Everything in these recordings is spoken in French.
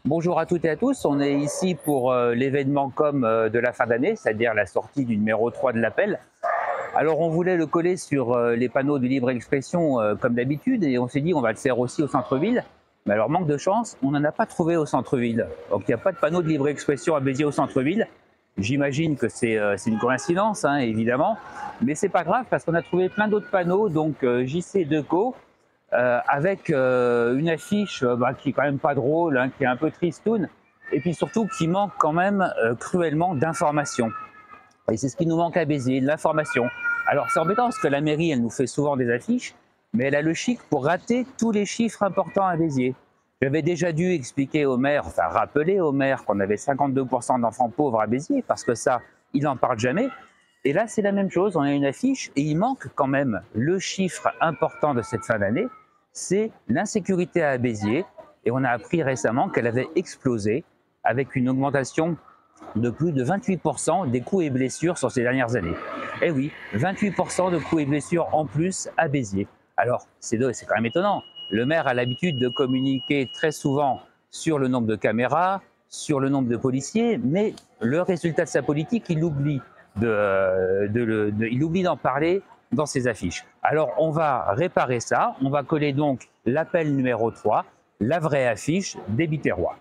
Bonjour à toutes et à tous, on est ici pour l'événement com de la fin d'année, c'est-à-dire la sortie du numéro 3 de l'appel. Alors on voulait le coller sur les panneaux de libre expression comme d'habitude et on s'est dit on va le faire aussi au centre-ville. Mais alors manque de chance, on n'en a pas trouvé au centre-ville. Donc il n'y a pas de panneau de libre expression à Béziers au centre-ville. J'imagine que c'est une coïncidence, hein, évidemment, mais c'est pas grave parce qu'on a trouvé plein d'autres panneaux, donc JC Deco, avec une affiche qui est quand même pas drôle, hein, qui est un peu tristoun, et puis surtout qui manque quand même cruellement d'informations. Et c'est ce qui nous manque à Béziers, de l'information. Alors c'est embêtant parce que la mairie, elle nous fait souvent des affiches, mais elle a le chic pour rater tous les chiffres importants à Béziers. J'avais déjà dû expliquer au maire, enfin rappeler au maire qu'on avait 52% d'enfants pauvres à Béziers, parce que ça, il n'en parle jamais. Et là, c'est la même chose, on a une affiche et il manque quand même le chiffre important de cette fin d'année, c'est l'insécurité à Béziers. Et on a appris récemment qu'elle avait explosé avec une augmentation de plus de 28% des coups et blessures sur ces dernières années. Eh oui, 28% de coups et blessures en plus à Béziers. Alors, c'est quand même étonnant. Le maire a l'habitude de communiquer très souvent sur le nombre de caméras, sur le nombre de policiers, mais le résultat de sa politique, il oublie d'en parler dans ses affiches. Alors, on va réparer ça. On va coller donc l'appel numéro 3, la vraie affiche des Biterrois.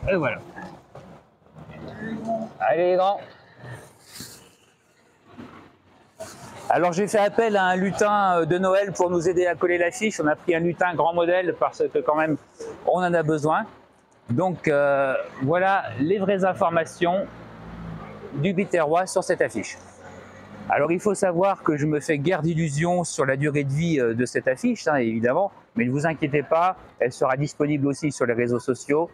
Et voilà. Allez les grands. Alors j'ai fait appel à un lutin de Noël pour nous aider à coller l'affiche. On a pris un lutin grand modèle parce que quand même on en a besoin. Donc voilà les vraies informations du Biterrois sur cette affiche. Alors il faut savoir que je me fais guère d'illusions sur la durée de vie de cette affiche, hein, évidemment, mais ne vous inquiétez pas, elle sera disponible aussi sur les réseaux sociaux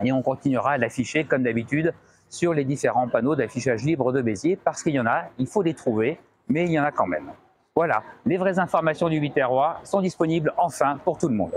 et on continuera à l'afficher comme d'habitude sur les différents panneaux d'affichage libre de Béziers, parce qu'il y en a, il faut les trouver, mais il y en a quand même. Voilà, les vraies informations du Biterrois sont disponibles enfin pour tout le monde.